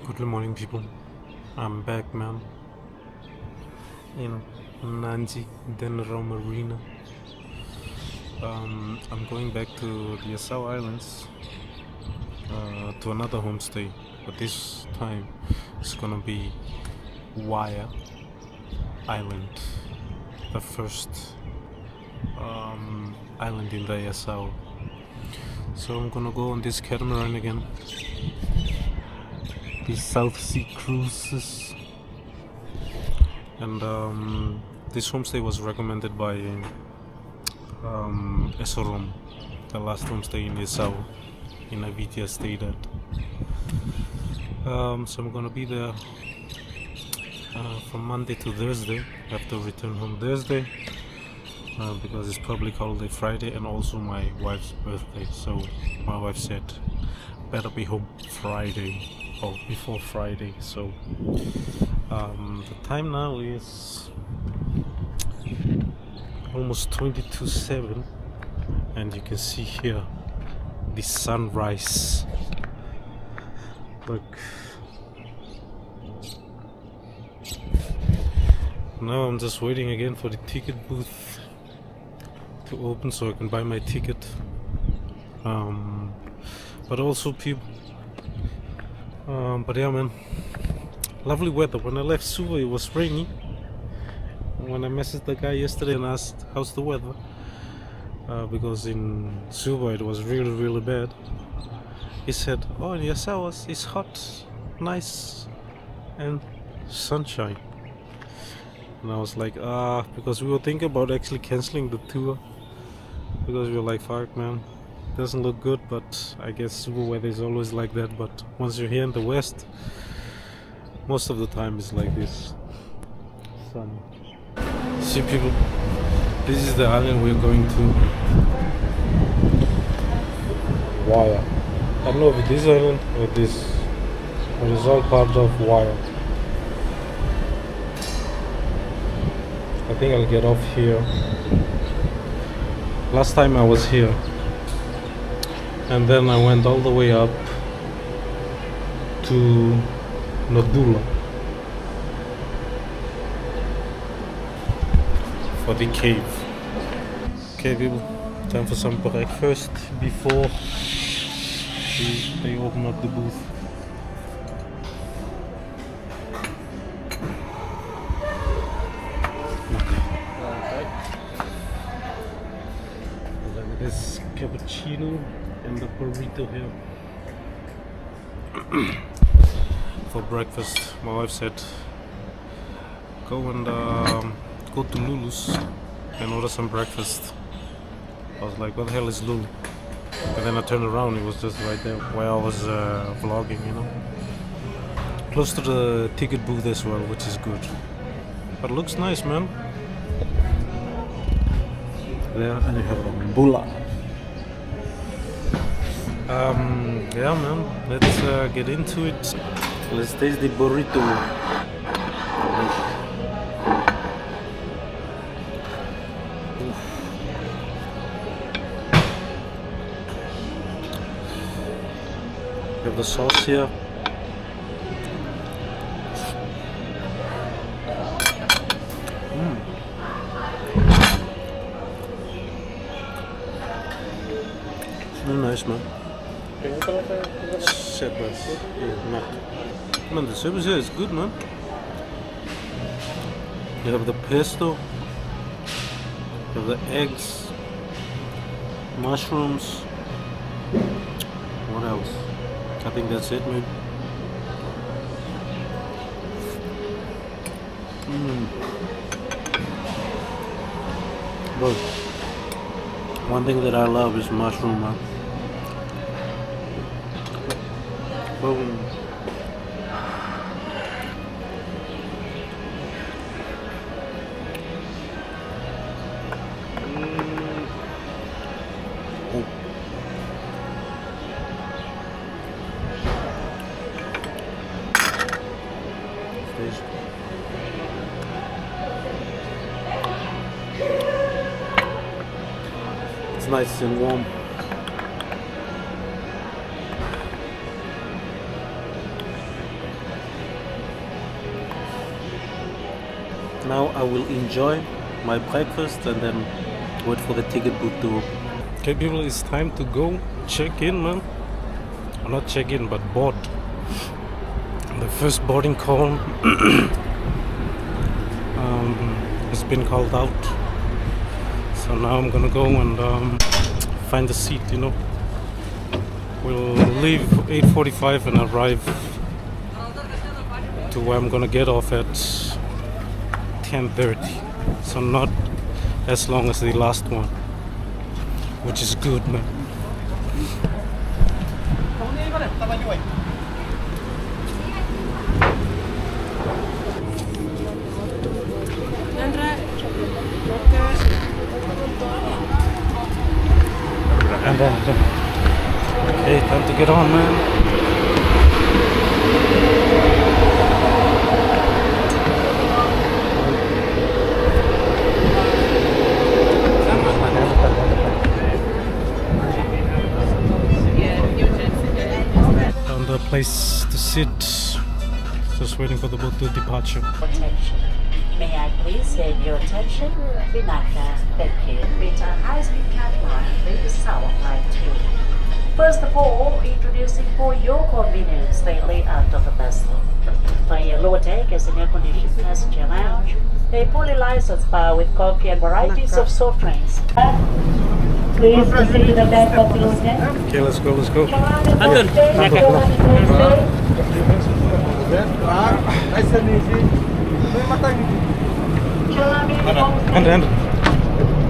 Good morning, people. I'm back, man. In Nadi, Denaro Marina. I'm going back to the Yasawa Islands to another homestay, but this time it's gonna be Waya Island, the first island in the Yasawa. So I'm gonna go on this catamaran again. These South Sea cruises, and this homestay was recommended by Esorom, the last homestay in Yasawa, in Avitia stayed at. So I'm gonna be there from Monday to Thursday. I have to return home Thursday because it's public holiday Friday and also my wife's birthday. So my wife said better be home Friday or before Friday. So the time now is almost 22:07, and you can see here the sunrise. Look, now I'm just waiting again for the ticket booth to open so I can buy my ticket. But also people, but yeah, man, lovely weather. When I left Suva it was rainy. When I messaged the guy yesterday and asked how's the weather, because in Suva it was really bad, he said, oh, in Yasawa it's hot, nice and sunshine. And I was like, because we were thinking about actually cancelling the tour, because we were like, fuck, man, doesn't look good. But I guess Suva weather is always like that. But once you're here in the west, most of the time it's like this, sunny. See, people, this is the island we're going to. Waya. I don't know if this island or this, but it's all part of Waya. I think I'll get off here. Last time I was here, and then I went all the way up to Nodula for the cave. Okay, people, time for some breakfast before they open up the booth. This cappuccino and the burrito here for breakfast. My wife said go and go to Lulu's and order some breakfast. I was like, what the hell is Lulu? And then I turned around, it was just right there where I was vlogging, you know. Close to the ticket booth as well, which is good. But it looks nice, man. There, and you have a bula. Yeah, man, let's get into it. Let's taste the burrito. You have the sauce here. Very nice, man. Shepherd's. Yeah, man, the service here is good, man. You have the pesto, you have the eggs, mushrooms. What else? I think that's it, maybe. But one thing that I love is mushroom, man. Boom. Oh. It's nice and warm. now I will enjoy my breakfast and then wait for the ticket booth to open. Okay people, it's time to go check in, man. Or not check in, but board. The first boarding call has been called out. So now I'm gonna go and find a seat, you know. We'll leave 8:45 and arrive to where I'm gonna get off at 10:30. So not as long as the last one, which is good, man. And then, hey, time to get on, man. Found a place to sit. Just waiting for the boat to departure. Attention. May I please have your attention? Vinaka, thank you. Return high-speed Catamaran, Yasawa Flight 2. First of all, introducing for your convenience the layout of the vessel. For your lower deck is an air-conditioned passenger lounge, a fully licensed bar with coffee and varieties of soft drinks. Please proceed to the back of the lower deck. Okay, let's go, let's go. Nice and easy. And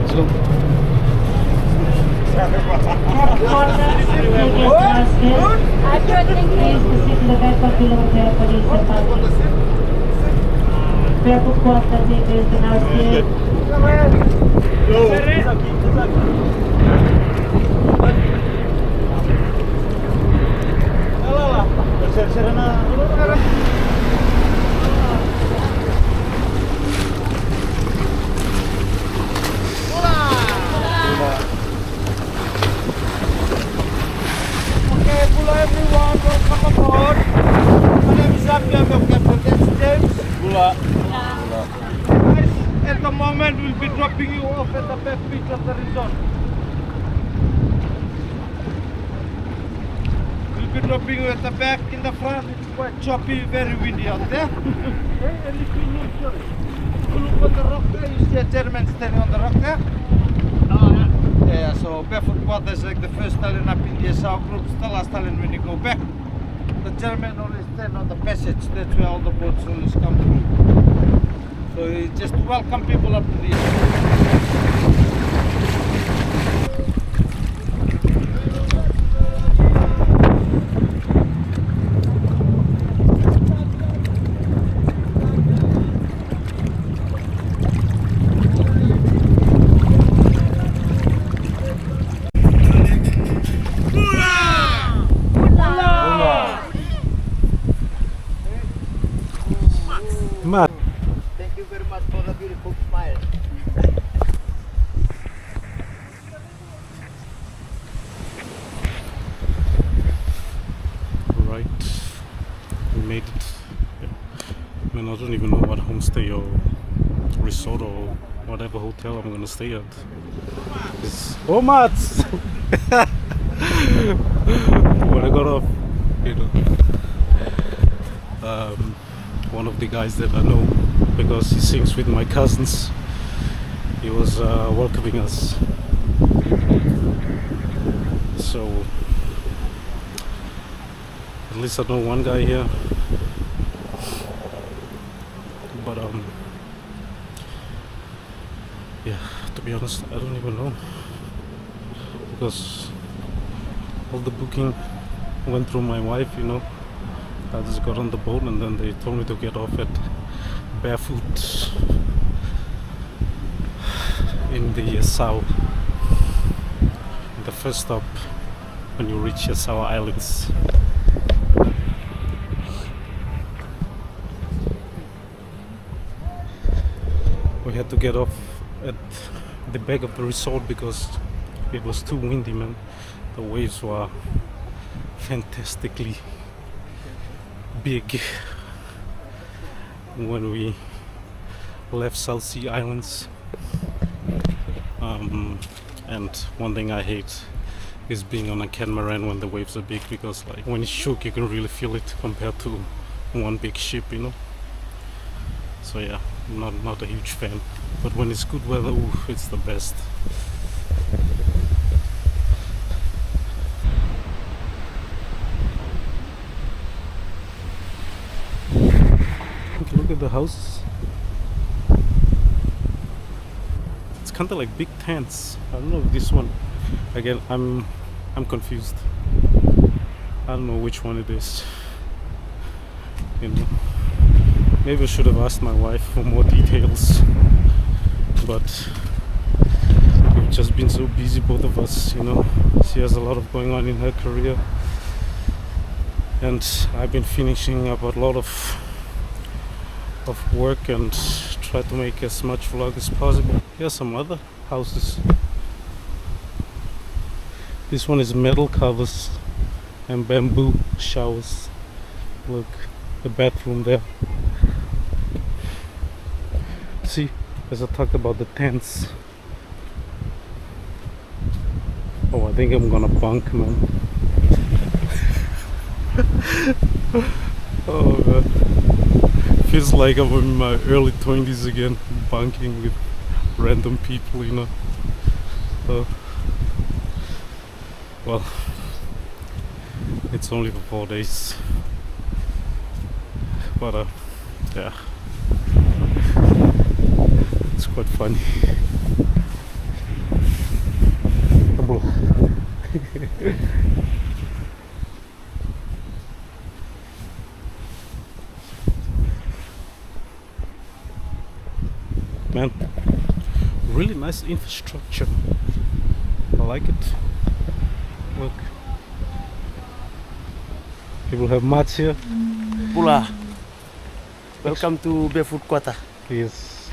let's go. Hello everyone, welcome aboard. My name is Abby, I'm your captain, James. Guys, at the moment we'll be dropping you off at the back beach of the resort. We'll be dropping you at the back. In the front it's quite choppy, very windy out there. Okay, and if you look on the rock there, you see a gentleman standing on the rock there. Yeah, so barefoot water is like the first talent up in the Yasawa group, it's the last talent when you go back. The gentleman always stand on the passage, that's where all the boats always come through. So it's just to welcome people up to the Matt. Thank you very much for the beautiful smile. Right, we made it. Yeah. I mean, I don't even know what homestay or resort or whatever hotel I'm gonna stay at. Oh, Mats! When I got off, you know, one of the guys that I know, because he sings with my cousins, he was welcoming us. So at least I know one guy here. But yeah, to be honest, I don't even know, because all the booking went through my wife, you know. I just got on the boat and then they told me to get off at barefoot in the Yasawa, the first stop when you reach Yasawa Islands. We had to get off at the back of the resort because it was too windy, man. The waves were fantastically big when we left South Sea Islands. And one thing I hate is being on a catamaran when the waves are big, because like when it's shook you can really feel it compared to one big ship, you know. So yeah, not a huge fan, but when it's good weather, ooh, it's the best. Look at the houses. It's kind of like big tents. I don't know if this one, again, I'm confused. I don't know which one it is, you know. Maybe I should have asked my wife for more details, but we've just been so busy, both of us, you know. She has a lot of going on in her career, and I've been finishing up a lot of work and try to make as much vlog as possible. Here's some other houses. This one is metal covers and bamboo showers. Look, the bathroom there. See, as I talked about the tents. Oh, I think I'm gonna bunk, man. Oh god, feels like I'm in my early 20s again, bunking with random people, you know. Well, it's only for 4 days, but yeah, it's quite funny. Man, really nice infrastructure. I like it. Look, people have mats here. Pula. Welcome to Barefoot Quarter. Yes,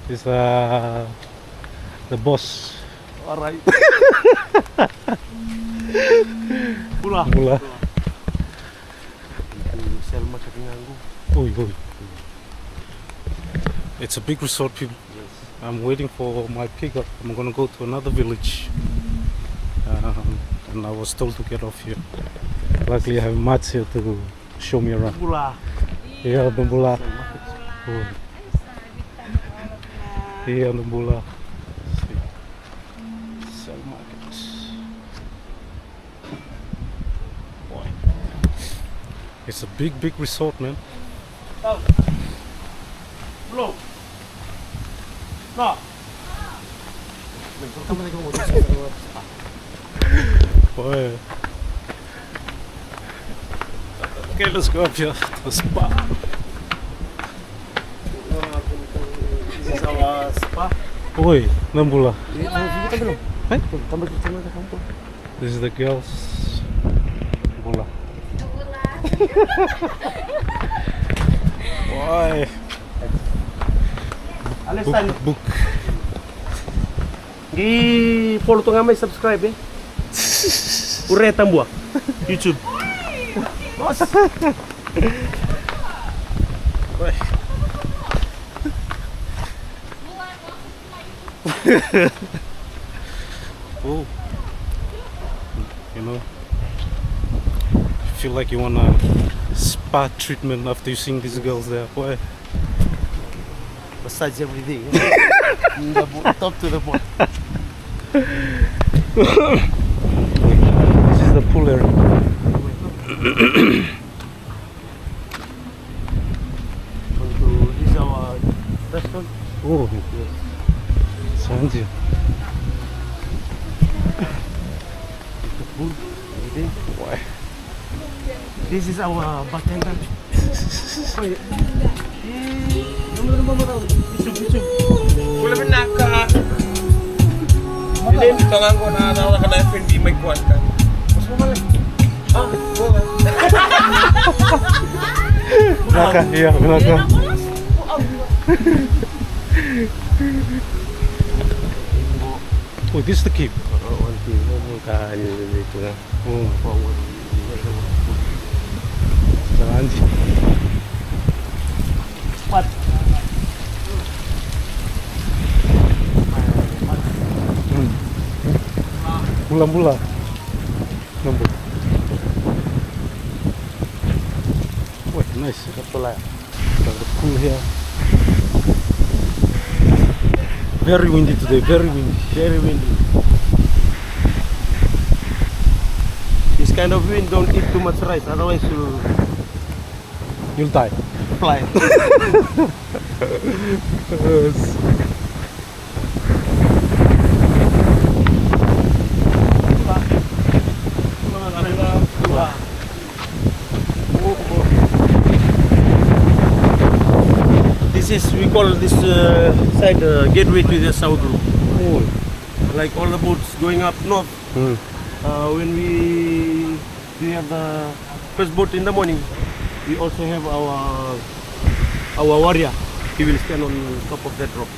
is the boss. Alright. Pula. Mula. Selma Katingangu. Oi, oi. It's a big resort, people. Yes. I'm waiting for my pickup. I'm gonna go to another village, and I was told to get off here. Luckily I have mats here to show me around. Pula. Yeah, the Bula. Oh. Yeah, the Bula. Sell market. Boy. It's a big resort, man. Oh. Belum. No. Boy. Okay, let's go up here to the spa. This is our spa. Oi, Nambula. Kita belum. Hey? Tambah kita ke kampung. This is the girls. Nambula. Boy. Alisan. Book. Di follow tu ngamai subscribe eh. Ure tambua. YouTube. Bos. Boy. Oh. You know, feel like you want a spa treatment after you seeing these girls there. Boy. Massage everything. Top to the bottom. This is the pool area. This is our restaurant. Oh, Sanji. Food, everything. Why? This is our bartender. Boleh menaka. Ini tangan ko na ka na F&B may kuan ka. Mas mo malay. Ah, boleh. Belakang, iya belakang. Oh, this is the keep. Oh, Sanji. What? Bula-bula. Number. Wait, nice. Cool here. Very windy today, very windy. Very windy. This kind of wind, don't eat too much rice, otherwise You'll die. fly. This is, we call this side gateway to the Yasawa group. Oh. Like all the boats going up north. When we have the first boat in the morning, we also have our warrior. He will stand on top of that rock.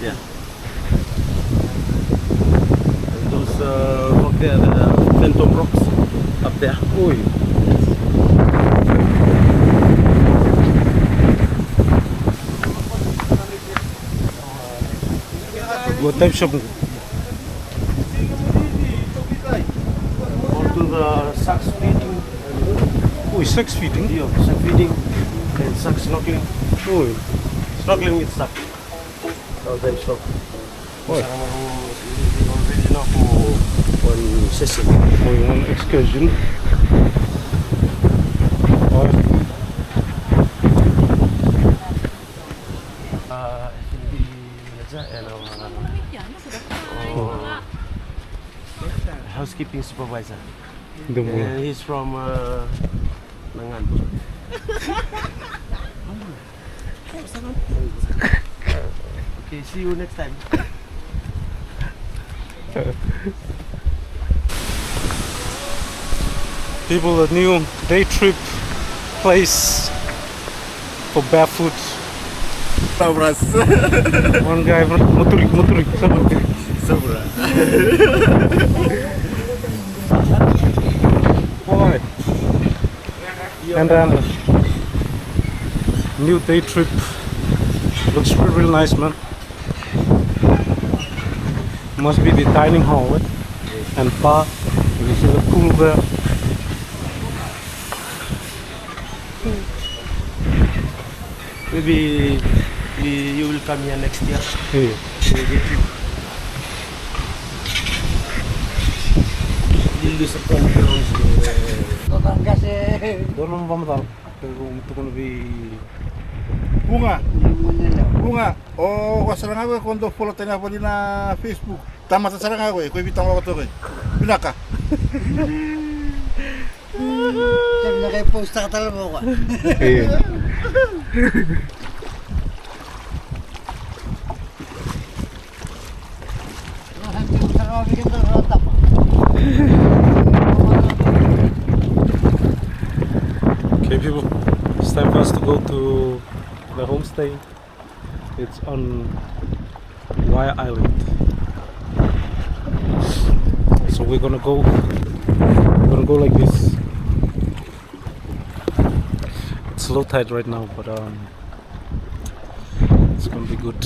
Yeah. And those rock there, the phantom rocks up there. Oi. What type shop? All to the sharks feeding. Oh, sharks feeding. Yeah, shark feeding and shark snorkeling. Oh. Snorkeling with shark. All time stop. Oi. Already enough for one session. Oh, one excursion. Oh. F&B Raja and our housekeeping supervisor. The mula. And he's from Nangan. Okay, see you next time. People, a new day trip place for barefoot. One guy from Muturik. Boy. And new day trip. Looks real nice, man. Must be the dining hall and bar. You see the pool there. Maybe you will come here next year. Yeah. We'll get you. You'll do some conference. Don't know what it's going to be. Bunga. Oh, wasarang ako quando follow tayo na po din na Facebook. Tama sa sarang ako ko ibitang ako to Pinaka. Sabi na kayo post na katalo mo ko. Yeah. Okay, people, it's time for us to go to the homestay. It's on Waya Island. So we're gonna go like this. It's low tide right now, but it's gonna be good.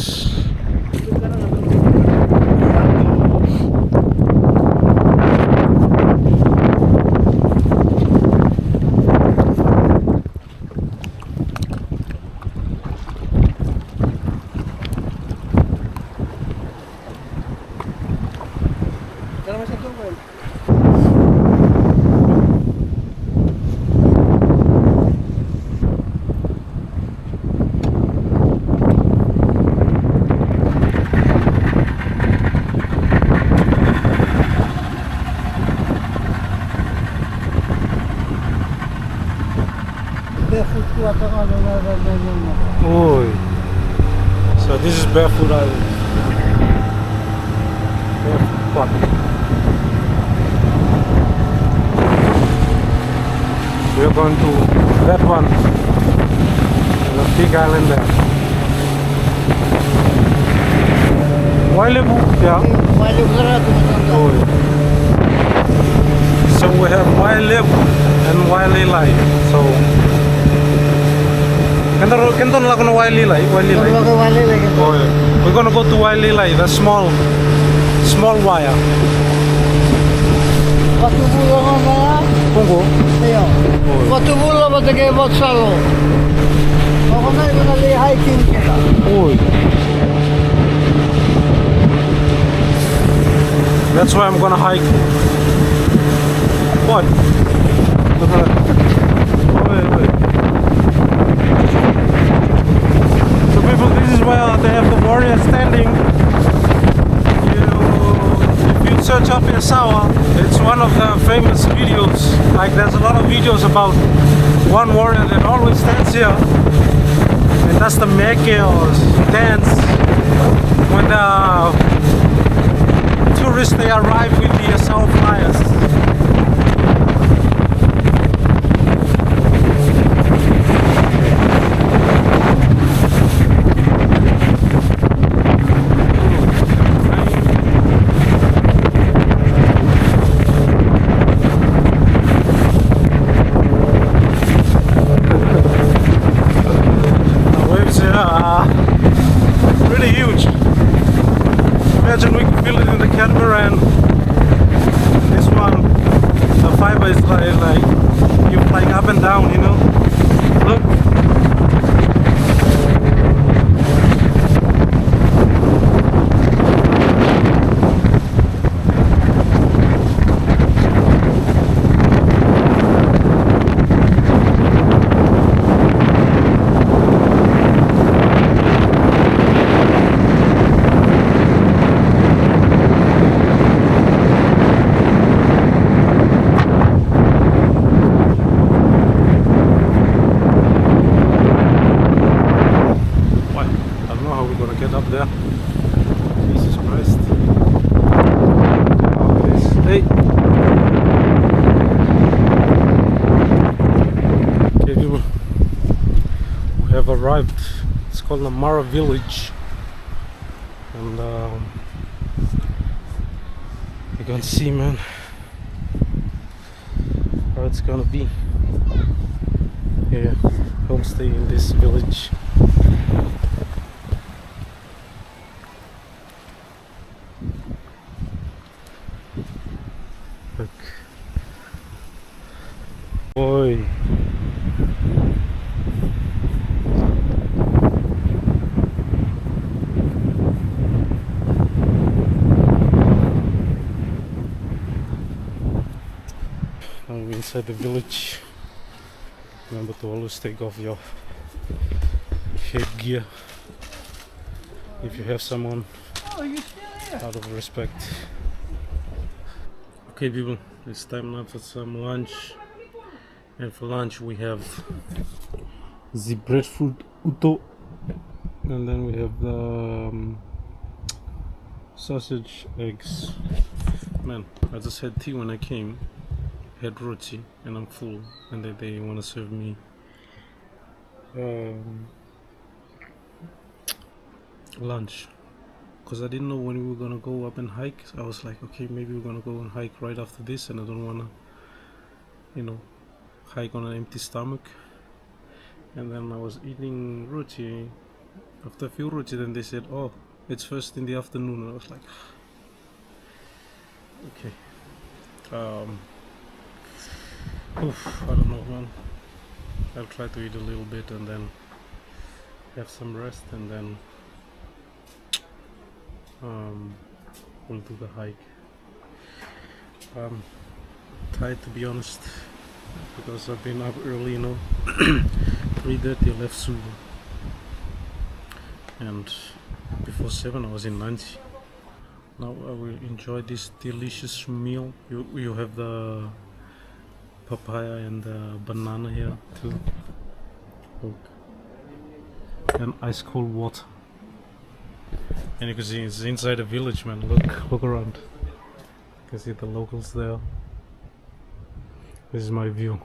Oi. So this is Barefoot Island. Barefoot Park. We're going to that one. There's a big island there. Wailebu, yeah. Oi. So we have Wailebu and Lailai. So Kenton lago na Lailai. Oh, yeah. We're gonna go to Lailai, the small Waya. Patubulo nga mga. Congo. Ayo. Patubulo ba tagay bot salo? Ako na ito na hiking kita. Oi. That's why I'm gonna hike. What? Look at that. Wait. So people, this is where they have the warrior standing. If you search up Yasawa, it's one of the famous videos. Like there's a lot of videos about one warrior that always stands here and does the meke or dance when the tourists they arrive with the Yasawa flyers. The waves here are really huge. Imagine we could feel it in the Catamaran. This one, the fiber is like you're flying up and down, you know. Look. Get up there. Jesus Christ. Hey. Okay, people. We have arrived. It's called Namara village. And you can see, man, how it's gonna be. Yeah, homestay in this village. Look. Boy. Now we're inside the village. Remember to always take off your headgear if you have someone, out of respect. Okay people, it's time now for some lunch, and for lunch we have the breadfruit uto, and then we have the sausage, eggs. Man, I just had tea when I came, had roti, and I'm full, and they want to serve me lunch. Because I didn't know when we were gonna go up and hike. So I was like, okay, maybe we're gonna go and hike right after this, and I don't wanna, you know, hike on an empty stomach. And then I was eating roti. After a few roti, then they said, oh, it's first in the afternoon, and I was like, okay. I don't know, man. I'll try to eat a little bit and then have some rest, and then we'll do the hike. I'm tired, to be honest, because I've been up early, you know. 3:30 I left Suva, and before 7 I was in Nadi. Now I will enjoy this delicious meal. You have the papaya and the banana here too. Look. And ice cold water. And you can see it's inside the village, man. Look around. You can see the locals there. This is my view.